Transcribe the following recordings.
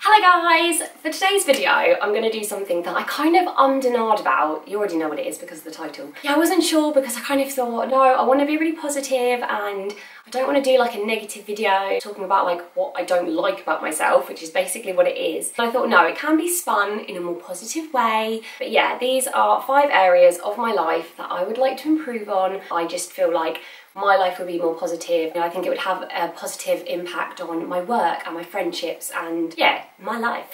Hello guys! For today's video I'm going to do something that I kind of ummed and ahed about. You already know what it is because of the title. Yeah, I wasn't sure because I kind of thought, no, I want to be really positive and I don't want to do like a negative video talking about like what I don't like about myself, which is basically what it is. And I thought, no, it can be spun in a more positive way. But yeah, these are 5 areas of my life that I would like to improve on. I just feel like my life would be more positive. I think it would have a positive impact on my work and my friendships and yeah, my life.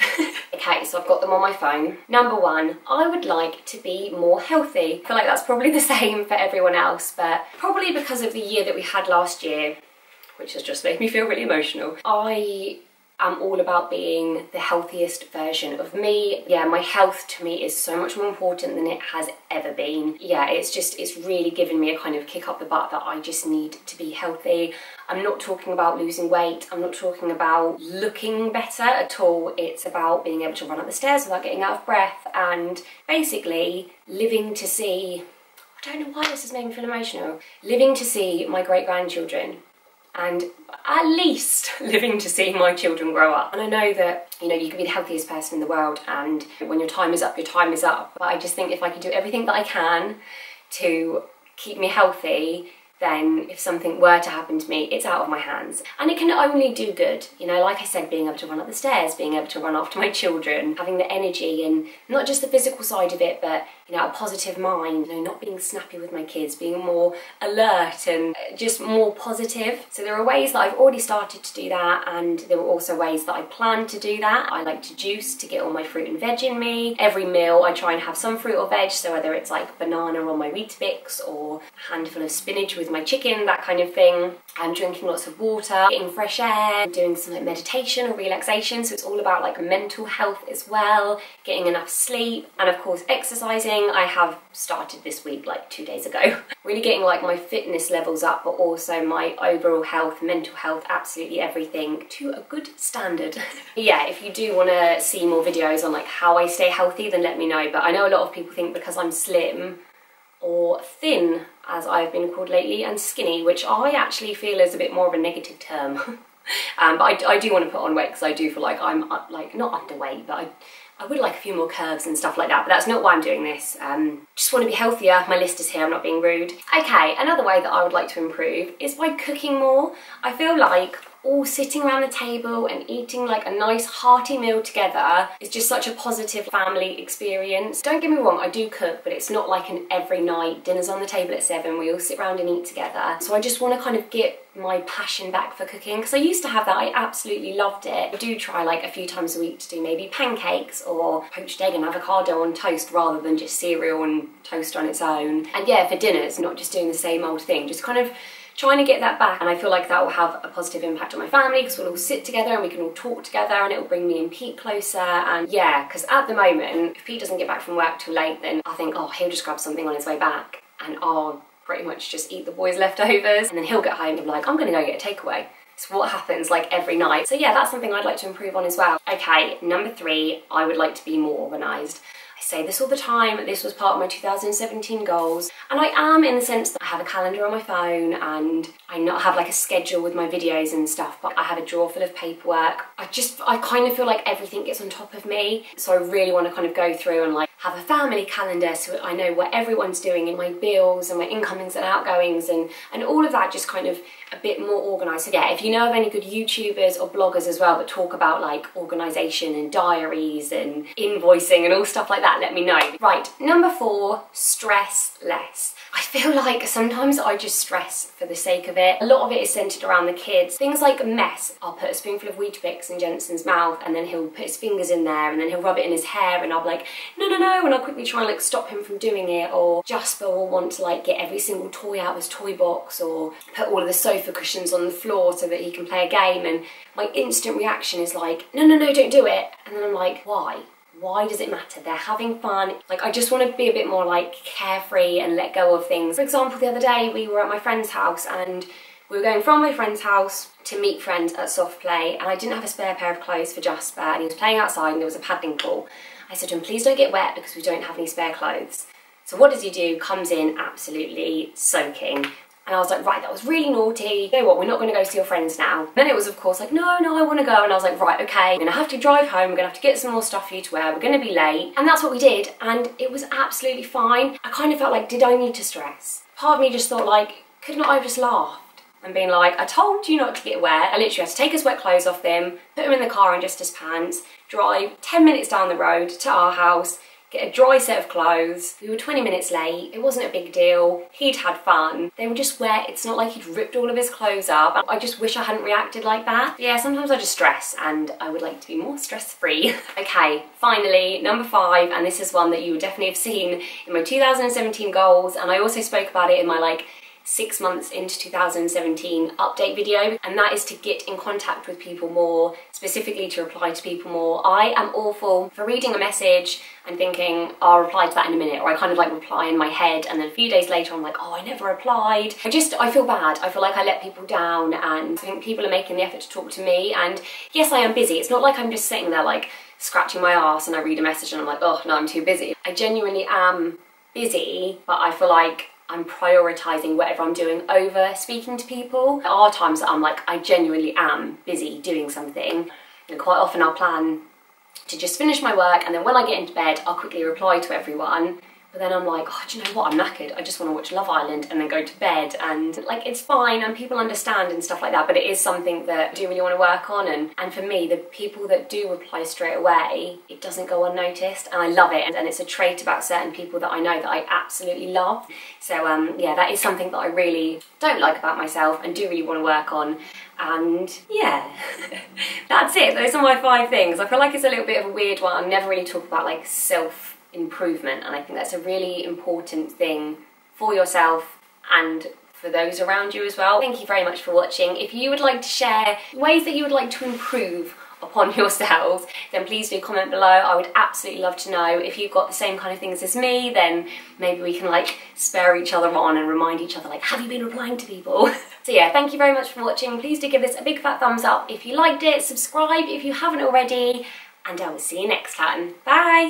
Okay, so I've got them on my phone. Number 1, I would like to be more healthy. I feel like that's probably the same for everyone else, but probably because of the year that we had last year, which has just made me feel really emotional. I'm all about being the healthiest version of me. Yeah, my health to me is so much more important than it has ever been. Yeah, it's really given me a kind of kick up the butt that I just need to be healthy. I'm not talking about losing weight. I'm not talking about looking better at all. It's about being able to run up the stairs without getting out of breath and basically living to see, I don't know why this has made me feel emotional, living to see my great-grandchildren. And at least living to see my children grow up. And I know that, you can be the healthiest person in the world and when your time is up, your time is up. But I just think if I can do everything that I can to keep me healthy, then if something were to happen to me, it's out of my hands. And it can only do good. Like I said, being able to run up the stairs, being able to run after my children, having the energy and not just the physical side of it, but a positive mind, not being snappy with my kids, being more alert and just more positive. So there are ways that I've already started to do that, and there were also ways that I plan to do that. I like to juice to get all my fruit and veg in me. Every meal I try and have some fruit or veg, so whether it's like banana on my Weetabix or a handful of spinach with my chicken, that kind of thing. I'm drinking lots of water, getting fresh air, doing some like meditation or relaxation, so it's all about like mental health as well, getting enough sleep, and of course exercising. I have started this week like 2 days ago. Really getting like my fitness levels up, but also my overall health, mental health, absolutely everything to a good standard. Yeah, if you do want to see more videos on like how I stay healthy, then let me know. But I know a lot of people think because I'm slim or thin, as I've been called lately, and skinny, which I actually feel is a bit more of a negative term. But I do want to put on weight because I do feel like I'm like not underweight, but I would like a few more curves and stuff like that, but that's not why I'm doing this. Just want to be healthier. My list is here, I'm not being rude. Okay, another way that I would like to improve is by cooking more. I feel like all sitting around the table and eating like a nice hearty meal together is just such a positive family experience. Don't get me wrong, I do cook, but it's not like an every night, dinner's on the table at 7, we all sit around and eat together. So I just want to kind of get my passion back for cooking, because I used to have that. I absolutely loved it. I do try like a few times a week to do maybe pancakes or poached egg and avocado on toast rather than just cereal and toast on its own. And yeah, for dinners, not just doing the same old thing, just kind of trying to get that back. And I feel like that will have a positive impact on my family because we'll all sit together and we can all talk together, and it will bring me and Pete closer. And yeah, because at the moment, if Pete doesn't get back from work too late, then I think, oh, he'll just grab something on his way back and I'll pretty much just eat the boys' leftovers, and then he'll get home and be like, I'm gonna go get a takeaway. It's what happens like every night. So yeah, that's something I'd like to improve on as well. Okay, number 3, I would like to be more organised. I say this all the time, this was part of my 2017 goals, and I am, in the sense that I have a calendar on my phone and I not have like a schedule with my videos and stuff, but I have a drawer full of paperwork. I kind of feel like everything gets on top of me, so I really want to kind of go through and like have a family calendar so I know what everyone's doing and my bills and my incomings and outgoings and all of that, just kind of a bit more organised. So yeah, if you know of any good YouTubers or bloggers as well that talk about like organisation and diaries and invoicing and all stuff like that, let me know. Right, number 4, stress less. I feel like sometimes I just stress for the sake of it. A lot of it is centred around the kids. Things like mess. I'll put a spoonful of Weetabix in Jensen's mouth and then he'll put his fingers in there and then he'll rub it in his hair and I'll be like, no, no, no, and I'll quickly try and like stop him from doing it. Or Jasper will want to like get every single toy out of his toy box or put all of the sofa cushions on the floor so that he can play a game, and my instant reaction is like, no, no, no, don't do it. And then I'm like, why? Why does it matter? They're having fun. Like, I just want to be a bit more like carefree and let go of things. For example, the other day we were at my friend's house and we were going from my friend's house to meet friends at soft play, and I didn't have a spare pair of clothes for Jasper and he was playing outside and there was a paddling pool. I said to him, please don't get wet because we don't have any spare clothes. So what does he do? Comes in absolutely soaking. And I was like, right, that was really naughty. You know what, we're not gonna go see your friends now. And then it was of course like, no, I wanna go. And I was like, right, okay, I'm gonna have to drive home. We're gonna have to get some more stuff for you to wear. We're gonna be late. And that's what we did. And it was absolutely fine. I kind of felt like, did I need to stress? Part of me just thought like, couldn't I have just laughed? And being like, I told you not to get wet. I literally had to take his wet clothes off him, put him in the car in just his pants, drive 10 minutes down the road to our house, get a dry set of clothes. We were 20 minutes late. It wasn't a big deal. He'd had fun. They were just wet. It's not like he'd ripped all of his clothes up. I just wish I hadn't reacted like that. But yeah, sometimes I just stress and I would like to be more stress-free. Okay, finally, number 5, and this is one that you would definitely have seen in my 2017 goals, and I also spoke about it in my like 6 months into 2017 update video, and that is to get in contact with people more, specifically to reply to people more. I am awful for reading a message and thinking, oh, I'll reply to that in a minute, or I kind of like reply in my head and then a few days later I'm like, oh, I never replied. I feel bad. I feel like I let people down, and I think people are making the effort to talk to me, and yes, I am busy. It's not like I'm just sitting there like scratching my arse and I read a message and I'm like, oh no, I'm too busy. I genuinely am busy, but I feel like I'm prioritising whatever I'm doing over speaking to people. There are times that I'm like, I genuinely am busy doing something. And quite often I'll plan to just finish my work, and then when I get into bed, I'll quickly reply to everyone. But then I'm like, oh, do you know what? I'm knackered. I just want to watch Love Island and then go to bed. And like, it's fine and people understand and stuff like that, but it is something that I do really want to work on. And for me, the people that do reply straight away, it doesn't go unnoticed, and I love it. And it's a trait about certain people that I know that I absolutely love. So yeah, that is something that I really don't like about myself and do really want to work on. And yeah, that's it. Those are my 5 things. I feel like it's a little bit of a weird one. I never really talk about like self-improvement, and I think that's a really important thing for yourself and for those around you as well. Thank you very much for watching. If you would like to share ways that you would like to improve upon yourselves, then please do comment below. I would absolutely love to know. If you've got the same kind of things as me, then maybe we can like spur each other on and remind each other like, have you been replying to people? So yeah, thank you very much for watching. Please do give this a big fat thumbs up if you liked it, subscribe if you haven't already, and I will see you next time. Bye!